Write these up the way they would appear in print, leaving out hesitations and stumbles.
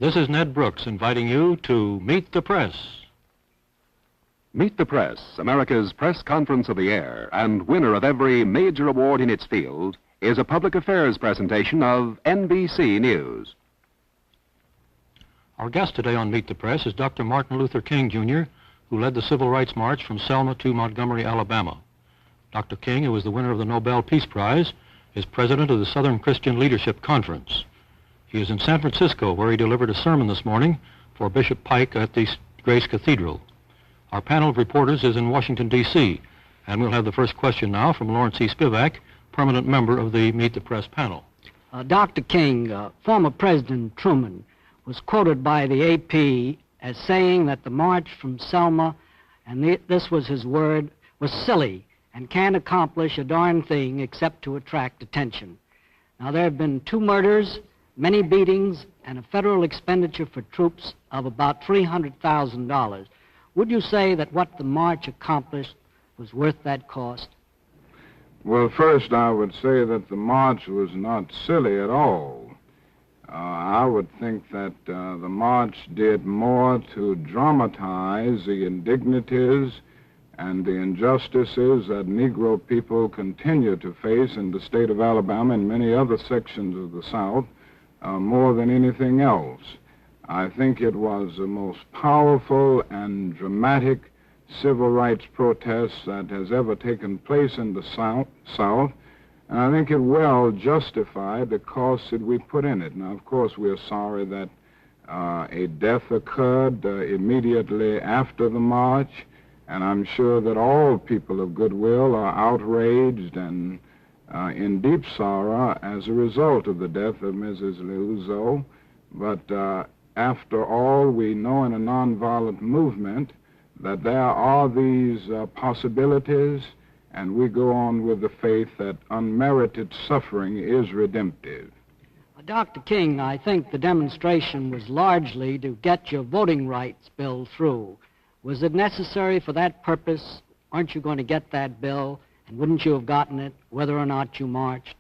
This is Ned Brooks inviting you to Meet the Press. Meet the Press, America's press conference of the air, and winner of every major award in its field, is a public affairs presentation of NBC News. Our guest today on Meet the Press is Dr. Martin Luther King, Jr., who led the Civil Rights March from Selma to Montgomery, Alabama. Dr. King, who is the winner of the Nobel Peace Prize, is president of the Southern Christian Leadership Conference. He is in San Francisco, where he delivered a sermon this morning for Bishop Pike at the Grace Cathedral. Our panel of reporters is in Washington, D.C., and we'll have the first question now from Lawrence E. Spivak, permanent member of the Meet the Press panel. Dr. King, former President Truman was quoted by the AP as saying that the march from Selma, and this was his word, was silly and can't accomplish a darn thing except to attract attention. Now, there have been 2 murders, many beatings, and a federal expenditure for troops of about $300,000. Would you say that what the march accomplished was worth that cost? Well, first I would say that the march was not silly at all. I would think that the march did more to dramatize the indignities and the injustices that Negro people continue to face in the state of Alabama and many other sections of the South, more than anything else. I think it was the most powerful and dramatic civil rights protest that has ever taken place in the South, and I think it well justified the costs that we put in it. Now, of course, we're sorry that a death occurred immediately after the march, and I'm sure that all people of goodwill are outraged and in deep sorrow as a result of the death of Mrs. Liuzzo. But after all, we know in a nonviolent movement that there are these possibilities, and we go on with the faith that unmerited suffering is redemptive. Dr. King, I think the demonstration was largely to get your voting rights bill through. Was it necessary for that purpose? Aren't you going to get that bill? And wouldn't you have gotten it, whether or not you marched?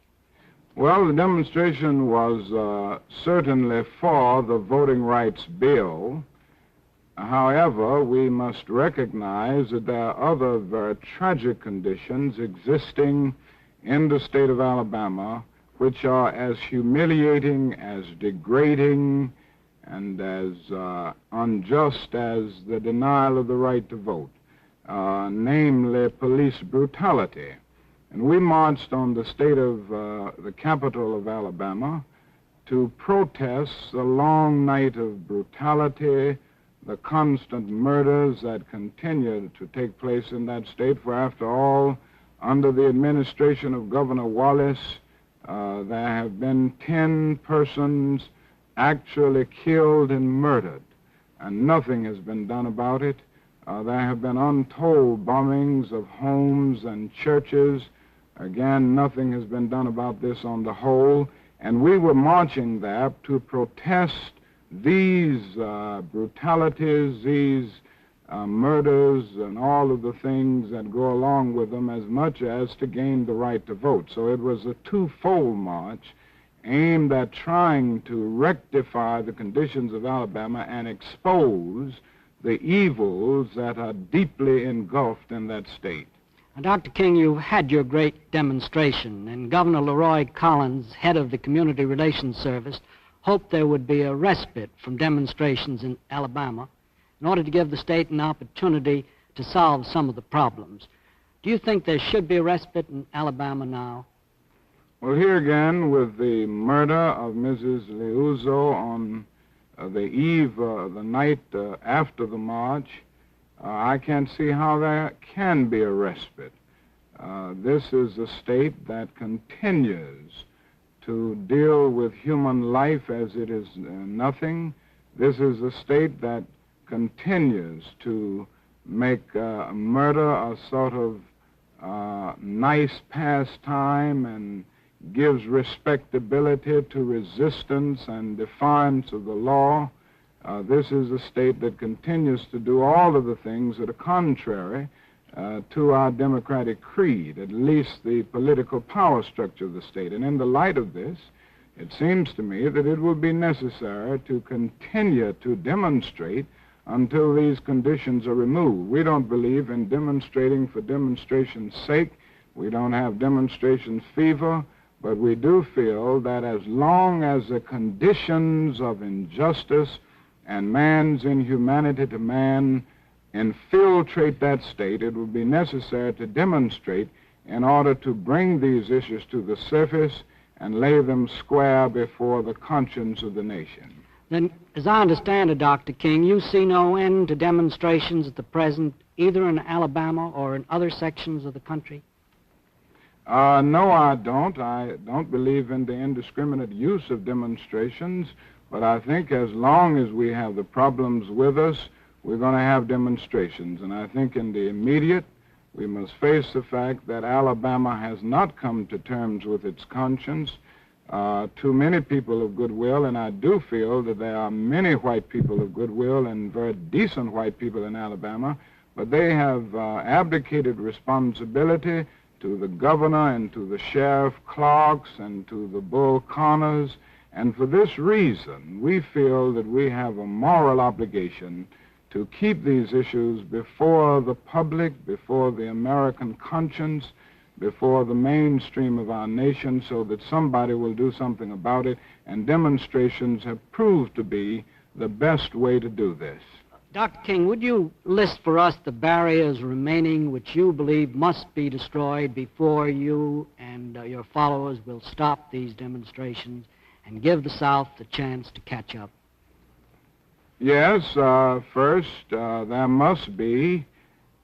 Well, the demonstration was certainly for the voting rights bill. However, we must recognize that there are other very tragic conditions existing in the state of Alabama which are as humiliating, as degrading, and as unjust as the denial of the right to vote. Namely police brutality. And we marched on the state of the capital of Alabama to protest the long night of brutality, the constant murders that continue to take place in that state, for after all, under the administration of Governor Wallace, there have been 10 persons actually killed and murdered, and nothing has been done about it. There have been untold bombings of homes and churches. Again, nothing has been done about this on the whole, and we were marching there to protest these brutalities, these murders, and all of the things that go along with them, as much as to gain the right to vote. So it was a twofold march aimed at trying to rectify the conditions of Alabama and expose the evils that are deeply engulfed in that state. Dr. King, you had your great demonstration, and Governor Leroy Collins, head of the Community Relations Service, hoped there would be a respite from demonstrations in Alabama in order to give the state an opportunity to solve some of the problems. Do you think there should be a respite in Alabama now? Well, here again, with the murder of Mrs. Liuzzo on the eve, the night after the march, I can't see how there can be a respite. This is a state that continues to deal with human life as it is nothing. This is a state that continues to make murder a sort of nice pastime and gives respectability to resistance and defiance of the law. This is a state that continues to do all of the things that are contrary to our democratic creed, at least the political power structure of the state. And in the light of this, it seems to me that it will be necessary to continue to demonstrate until these conditions are removed. We don't believe in demonstrating for demonstration's sake. We don't have demonstration fever, but we do feel that as long as the conditions of injustice and man's inhumanity to man infiltrate that state, it will be necessary to demonstrate in order to bring these issues to the surface and lay them square before the conscience of the nation. Then, as I understand it, Dr. King, you see no end to demonstrations at the present, either in Alabama or in other sections of the country? No, I don't. I don't believe in the indiscriminate use of demonstrations, but I think as long as we have the problems with us, we're going to have demonstrations. And I think in the immediate, we must face the fact that Alabama has not come to terms with its conscience. Too many people of goodwill, and I do feel that there are many white people of goodwill and very decent white people in Alabama, but they have abdicated responsibility to the governor and to the sheriff clerks and to the bull connors. And for this reason, we feel that we have a moral obligation to keep these issues before the public, before the American conscience, before the mainstream of our nation, so that somebody will do something about it, and demonstrations have proved to be the best way to do this. Dr. King, would you list for us the barriers remaining which you believe must be destroyed before you and your followers will stop these demonstrations and give the South the chance to catch up? Yes, first, there must be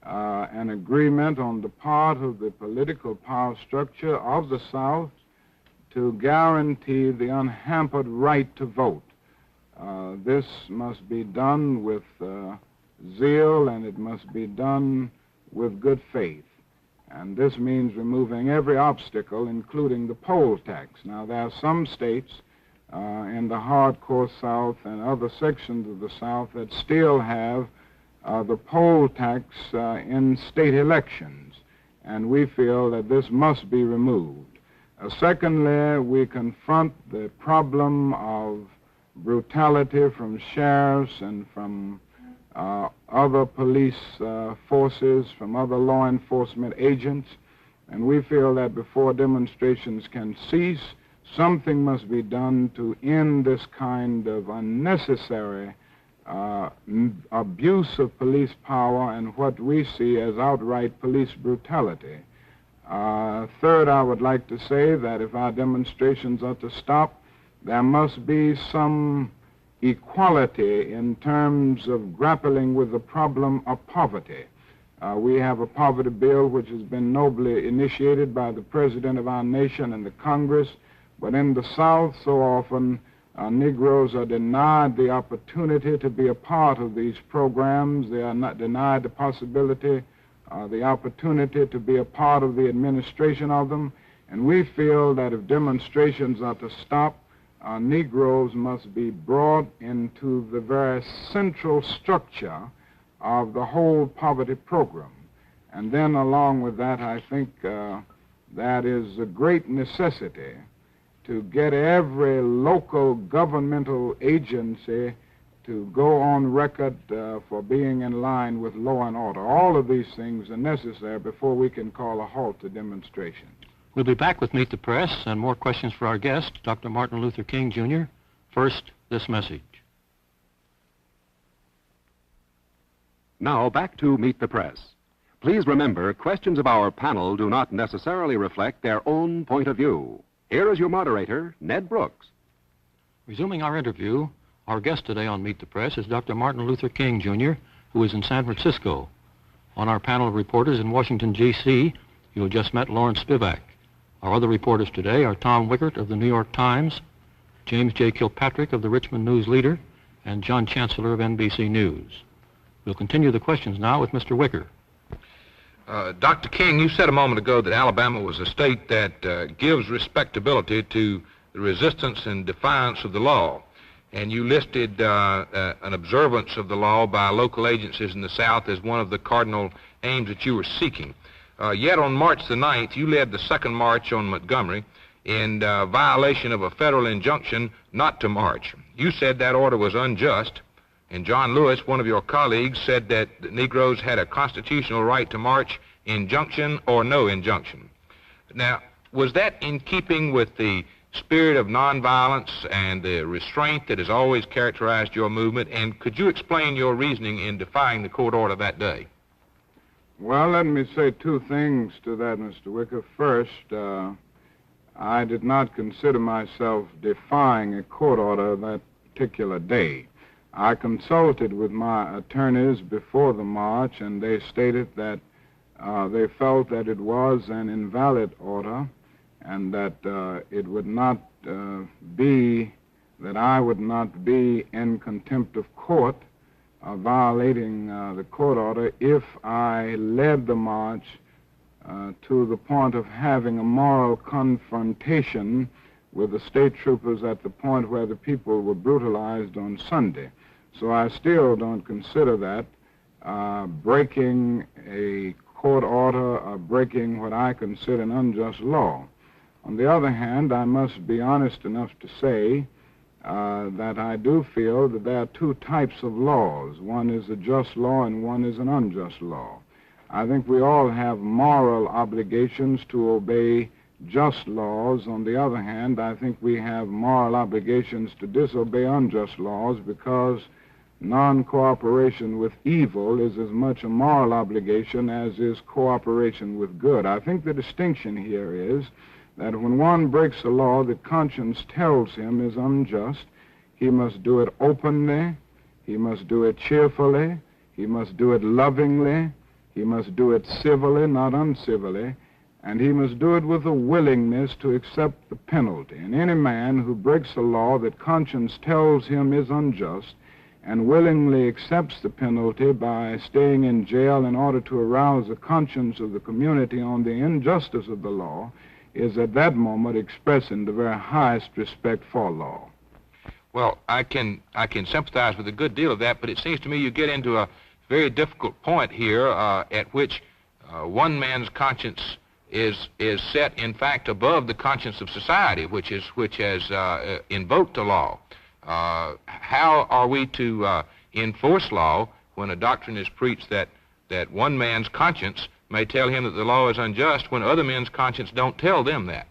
an agreement on the part of the political power structure of the South to guarantee the unhampered right to vote. This must be done with zeal, and it must be done with good faith. And this means removing every obstacle, including the poll tax. Now, there are some states in the hardcore South and other sections of the South that still have the poll tax in state elections, and we feel that this must be removed. Secondly, we confront the problem of brutality from sheriffs and from other police forces, from other law enforcement agents, and we feel that before demonstrations can cease, something must be done to end this kind of unnecessary abuse of police power and what we see as outright police brutality. Third, I would like to say that if our demonstrations are to stop, there must be some equality in terms of grappling with the problem of poverty. We have a poverty bill which has been nobly initiated by the President of our nation and the Congress, but in the South, so often, Negroes are denied the opportunity to be a part of these programs. They are not denied the possibility, the opportunity to be a part of the administration of them. And we feel that if demonstrations are to stop, Negroes must be brought into the very central structure of the whole poverty program. And then along with that, I think that is a great necessity to get every local governmental agency to go on record for being in line with law and order. All of these things are necessary before we can call a halt to demonstration. We'll be back with Meet the Press and more questions for our guest, Dr. Martin Luther King, Jr. First, this message. Now back to Meet the Press. Please remember, questions of our panel do not necessarily reflect their own point of view. Here is your moderator, Ned Brooks. Resuming our interview, our guest today on Meet the Press is Dr. Martin Luther King, Jr., who is in San Francisco. On our panel of reporters in Washington, D.C., you have just met Lawrence Spivak. Our other reporters today are Tom Wickert of the New York Times, James J. Kilpatrick of the Richmond News Leader, and John Chancellor of NBC News. We'll continue the questions now with Mr. Wicker. Dr. King, you said a moment ago that Alabama was a state that gives respectability to the resistance and defiance of the law. And you listed an observance of the law by local agencies in the South as one of the cardinal aims that you were seeking. Yet on March the 9th, you led the second march on Montgomery in violation of a federal injunction not to march. You said that order was unjust, and John Lewis, one of your colleagues, said that the Negroes had a constitutional right to march, injunction or no injunction. Now, was that in keeping with the spirit of nonviolence and the restraint that has always characterized your movement, and could you explain your reasoning in defying the court order that day? Well, let me say two things to that, Mr. Wicker. First, I did not consider myself defying a court order that particular day. I consulted with my attorneys before the march, and they stated that they felt that it was an invalid order and that it would not be, that I would not be in contempt of court violating the court order if I led the march to the point of having a moral confrontation with the state troopers at the point where the people were brutalized on Sunday. So I still don't consider that breaking a court order or breaking what I consider an unjust law. On the other hand, I must be honest enough to say that I do feel that there are two types of laws. One is a just law and one is an unjust law. I think we all have moral obligations to obey just laws. On the other hand, I think we have moral obligations to disobey unjust laws because non-cooperation with evil is as much a moral obligation as is cooperation with good. I think the distinction here is that when one breaks a law that conscience tells him is unjust, he must do it openly, he must do it cheerfully, he must do it lovingly, he must do it civilly, not uncivilly, and he must do it with a willingness to accept the penalty. And any man who breaks a law that conscience tells him is unjust and willingly accepts the penalty by staying in jail in order to arouse the conscience of the community on the injustice of the law is at that moment expressing the very highest respect for law. Well, I can sympathize with a good deal of that, but it seems to me you get into a very difficult point here at which one man's conscience is set, in fact, above the conscience of society, which has invoked the law. How are we to enforce law when a doctrine is preached that one man's conscience may tell him that the law is unjust when other men's conscience don't tell them that?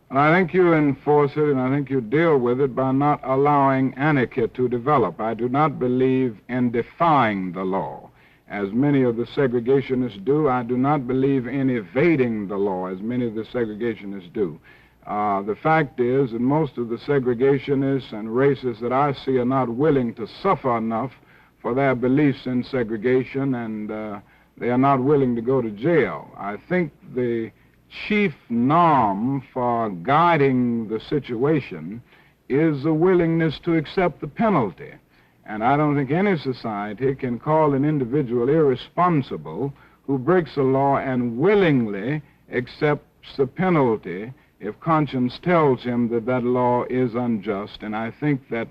And I think you enforce it, and I think you deal with it by not allowing anarchy to develop. I do not believe in defying the law, as many of the segregationists do. I do not believe in evading the law, as many of the segregationists do. The fact is that most of the segregationists and racists that I see are not willing to suffer enough for their beliefs in segregation, and they are not willing to go to jail. I think the chief norm for guiding the situation is the willingness to accept the penalty. And I don't think any society can call an individual irresponsible who breaks a law and willingly accepts the penalty if conscience tells him that that law is unjust. And I think that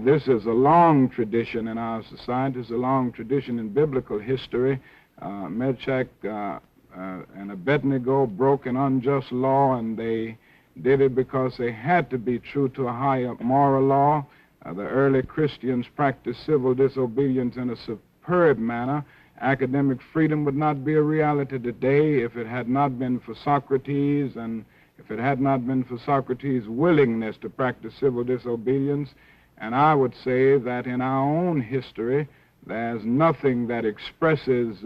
this is a long tradition in our society. It's a long tradition in biblical history. Meshach and Abednego broke an unjust law, and they did it because they had to be true to a higher moral law. The early Christians practiced civil disobedience in a superb manner. Academic freedom would not be a reality today if it had not been for Socrates, and if it had not been for Socrates' willingness to practice civil disobedience. And I would say that in our own history, there's nothing that expresses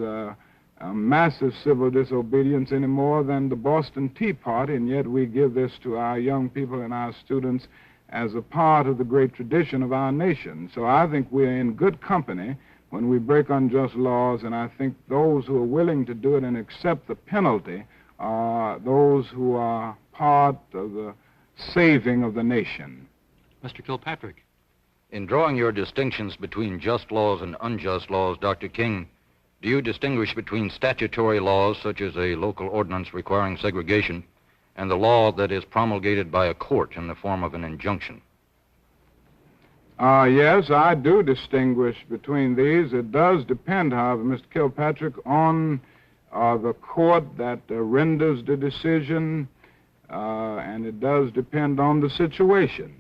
massive civil disobedience any more than the Boston Tea Party, and yet we give this to our young people and our students as a part of the great tradition of our nation. So I think we're in good company when we break unjust laws, and I think those who are willing to do it and accept the penalty are those who are part of the saving of the nation. Mr. Kilpatrick. In drawing your distinctions between just laws and unjust laws, Dr. King, do you distinguish between statutory laws, such as a local ordinance requiring segregation, and the law that is promulgated by a court in the form of an injunction? Yes, I do distinguish between these. It does depend, however, Mr. Kilpatrick, on the court that renders the decision. and it does depend on the situation.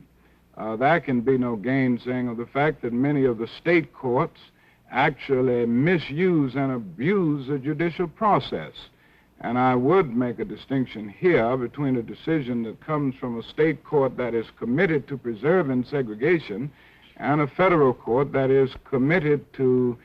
There can be no gainsaying of the fact that many of the state courts actually misuse and abuse the judicial process. And I would make a distinction here between a decision that comes from a state court that is committed to preserving segregation and a federal court that is committed to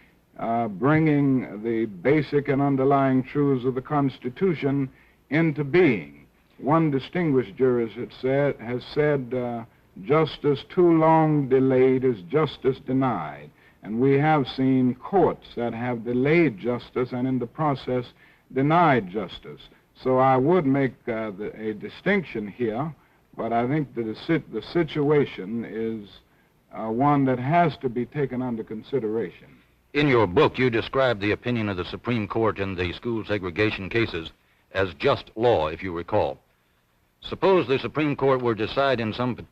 bringing the basic and underlying truths of the Constitution into being. One distinguished jurist has said, justice too long delayed is justice denied. And we have seen courts that have delayed justice and in the process denied justice. So I would make a distinction here, but I think that the situation is one that has to be taken under consideration. In your book, you describe the opinion of the Supreme Court in the school segregation cases as just law, if you recall. Suppose the Supreme Court were to decide in some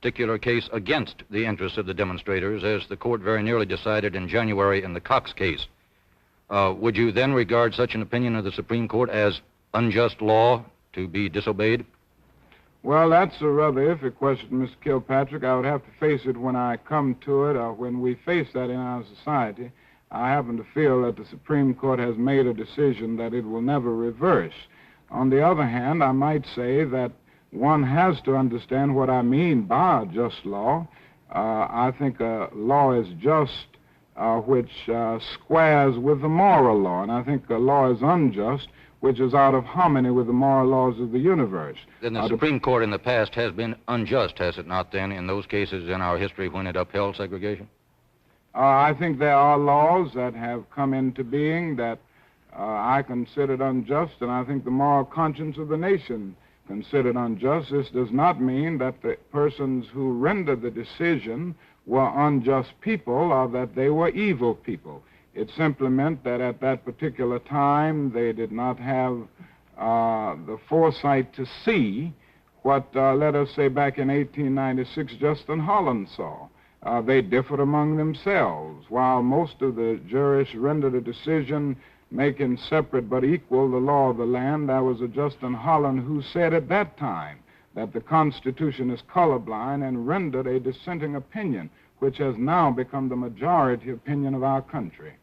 particular case against the interests of the demonstrators, as the court very nearly decided in January in the Cox case. Would you then regard such an opinion of the Supreme Court as unjust law to be disobeyed? Well, that's a rather iffy question, Mr. Kilpatrick. I would have to face it when I come to it, or when we face that in our society. I happen to feel that the Supreme Court has made a decision that it will never reverse. On the other hand, I might say that one has to understand what I mean by just law. I think a law is just which squares with the moral law, and I think a law is unjust which is out of harmony with the moral laws of the universe. Then the Supreme Court in the past has been unjust, has it not, then, in those cases in our history when it upheld segregation? I think there are laws that have come into being that I considered unjust, and I think the moral conscience of the nation considered unjust. This does not mean that the persons who rendered the decision were unjust people or that they were evil people. It simply meant that at that particular time they did not have the foresight to see what, let us say, back in 1896, Justin Holland saw. They differed among themselves. While most of the jurists rendered a decision making separate but equal the law of the land, there was a Justin Holland who said at that time that the Constitution is colorblind and rendered a dissenting opinion, which has now become the majority opinion of our country.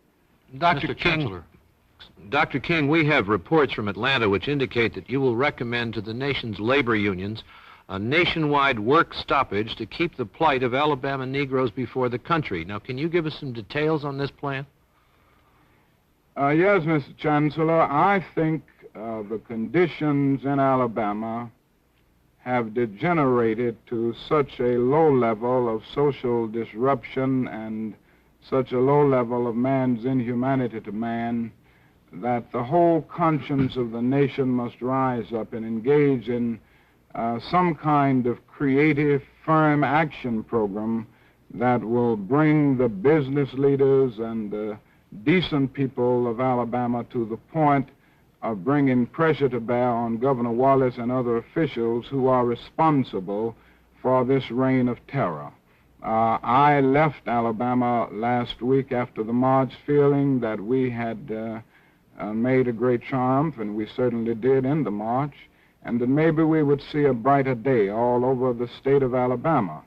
Dr. King, we have reports from Atlanta which indicate that you will recommend to the nation's labor unions a nationwide work stoppage to keep the plight of Alabama Negroes before the country. Now, can you give us some details on this plan? Yes, Mr. Chancellor. I think the conditions in Alabama have degenerated to such a low level of social disruption and such a low level of man's inhumanity to man that the whole conscience of the nation must rise up and engage in some kind of creative, firm action program that will bring the business leaders and the decent people of Alabama to the point of bringing pressure to bear on Governor Wallace and other officials who are responsible for this reign of terror. I left Alabama last week after the march feeling that we had made a great triumph, and we certainly did in the march, and that maybe we would see a brighter day all over the state of Alabama.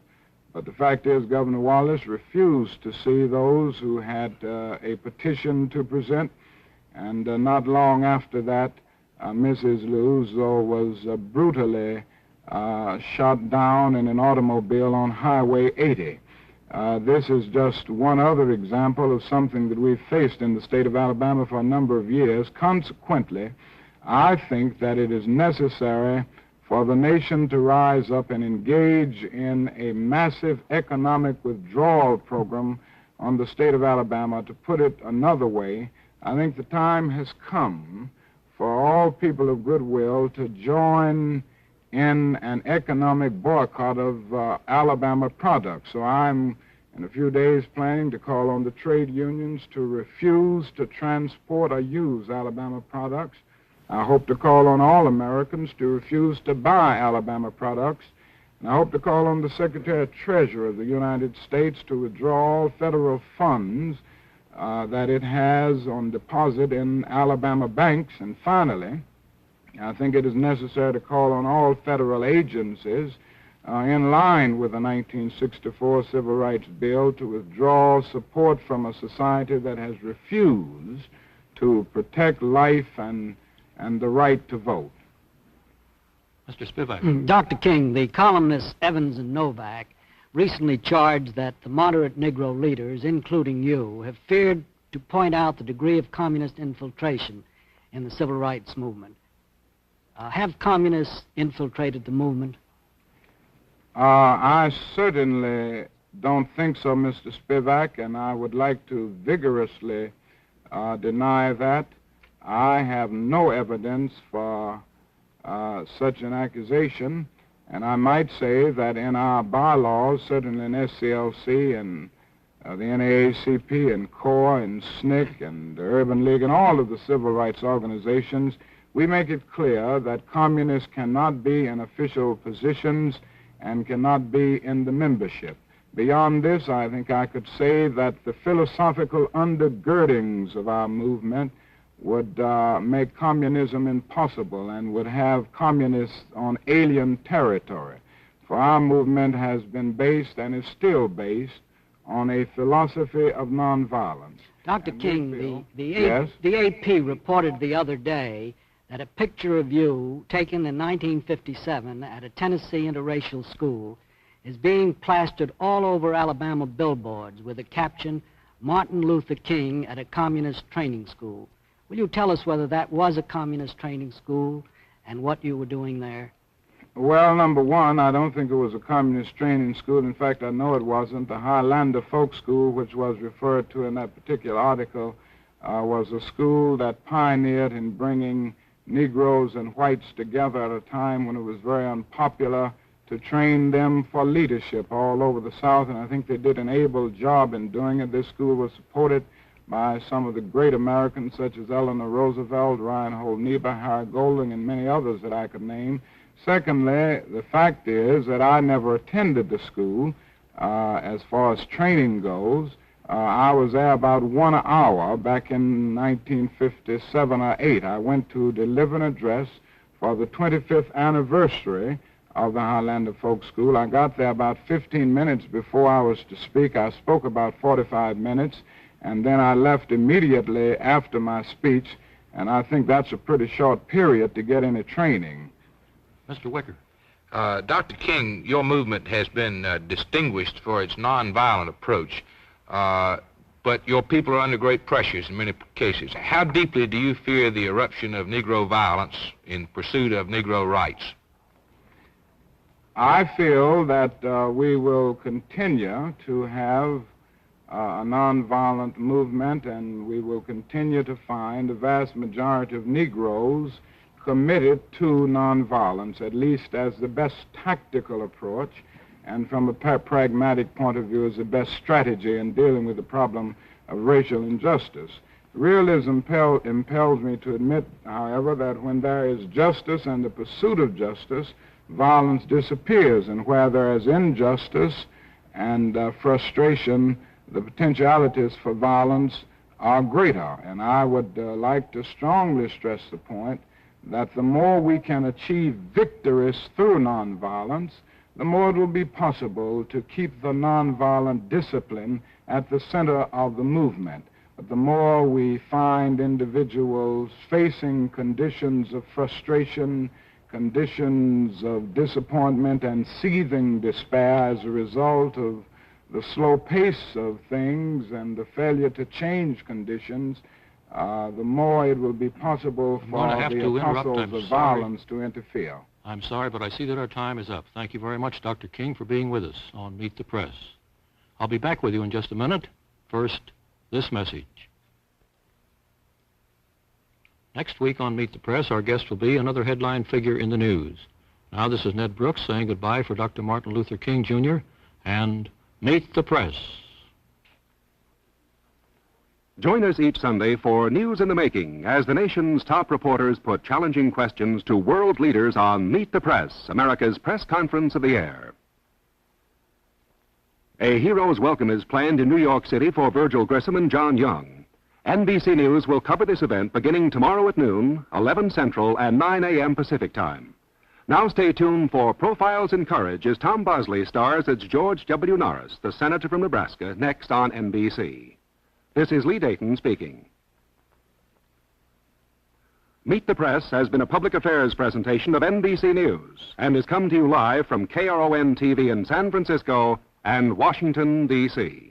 But the fact is, Governor Wallace refused to see those who had a petition to present, and not long after that, Mrs. Liuzzo was brutally shot down in an automobile on Highway 80. This is just one other example of something that we've faced in the state of Alabama for a number of years. Consequently, I think that it is necessary for the nation to rise up and engage in a massive economic withdrawal program on the state of Alabama. To put it another way, I think the time has come for all people of goodwill to join in an economic boycott of Alabama products. So I'm, in a few days, planning to call on the trade unions to refuse to transport or use Alabama products. I hope to call on all Americans to refuse to buy Alabama products. And I hope to call on the Secretary of Treasury of the United States to withdraw all federal funds that it has on deposit in Alabama banks. And finally, I think it is necessary to call on all federal agencies in line with the 1964 Civil Rights Bill to withdraw support from a society that has refused to protect life and the right to vote. Mr. Spivak. Dr. King, the columnists Evans and Novak recently charged that the moderate Negro leaders, including you, have feared to point out the degree of communist infiltration in the civil rights movement. Have communists infiltrated the movement? I certainly don't think so, Mr. Spivak, and I would like to vigorously deny that. I have no evidence for such an accusation, and I might say that in our bylaws, certainly in SCLC and the NAACP and CORE and SNCC and the Urban League and all of the civil rights organizations, we make it clear that communists cannot be in official positions and cannot be in the membership. Beyond this, I think I could say that the philosophical undergirdings of our movement would make communism impossible and would have communists on alien territory. For our movement has been based and is still based on a philosophy of nonviolence. Dr. King, Yes? the AP reported the other day that a picture of you taken in 1957 at a Tennessee interracial school is being plastered all over Alabama billboards with the caption, "Martin Luther King at a communist training school." Will you tell us whether that was a communist training school and what you were doing there? Well, number one, I don't think it was a communist training school. In fact, I know it wasn't. The Highlander Folk School, which was referred to in that particular article, was a school that pioneered in bringing Negroes and whites together at a time when it was very unpopular to train them for leadership all over the South, and I think they did an able job in doing it. This school was supported by some of the great Americans such as Eleanor Roosevelt, Reinhold Niebuhr, Harry Golding, and many others that I could name. Secondly, the fact is that I never attended the school as far as training goes. I was there about 1 hour back in 1957 or 8. I went to deliver an address for the 25th anniversary of the Highlander Folk School. I got there about 15 minutes before I was to speak. I spoke about 45 minutes, and then I left immediately after my speech, and I think that's a pretty short period to get any training. Mr. Wicker. Dr. King, your movement has been distinguished for its nonviolent approach, but your people are under great pressures in many cases. How deeply do you fear the eruption of Negro violence in pursuit of Negro rights? I feel that we will continue to have a nonviolent movement, and we will continue to find the vast majority of Negroes committed to nonviolence, at least as the best tactical approach, and from a pragmatic point of view as the best strategy in dealing with the problem of racial injustice. Realism impels me to admit, however, that when there is justice and the pursuit of justice, violence disappears, and where there is injustice and frustration, the potentialities for violence are greater. And I would like to strongly stress the point that the more we can achieve victories through nonviolence, the more it will be possible to keep the nonviolent discipline at the center of the movement. But the more we find individuals facing conditions of frustration, conditions of disappointment and seething despair as a result of the slow pace of things and the failure to change conditions, the more it will be possible for the apostles of violence to interfere. I'm sorry, but I see that our time is up. Thank you very much, Dr. King, for being with us on Meet the Press. I'll be back with you in just a minute. First, this message. Next week on Meet the Press, our guest will be another headline figure in the news. Now, this is Ned Brooks saying goodbye for Dr. Martin Luther King, Jr., and Meet the Press. Join us each Sunday for News in the Making as the nation's top reporters put challenging questions to world leaders on Meet the Press, America's press conference of the air. A hero's welcome is planned in New York City for Virgil Grissom and John Young. NBC News will cover this event beginning tomorrow at noon, 11 Central and 9 a.m. Pacific Time. Now stay tuned for Profiles in Courage as Tom Bosley stars as George W. Norris, the senator from Nebraska, next on NBC. This is Lee Dayton speaking. Meet the Press has been a public affairs presentation of NBC News and has come to you live from KRON-TV in San Francisco and Washington, D.C.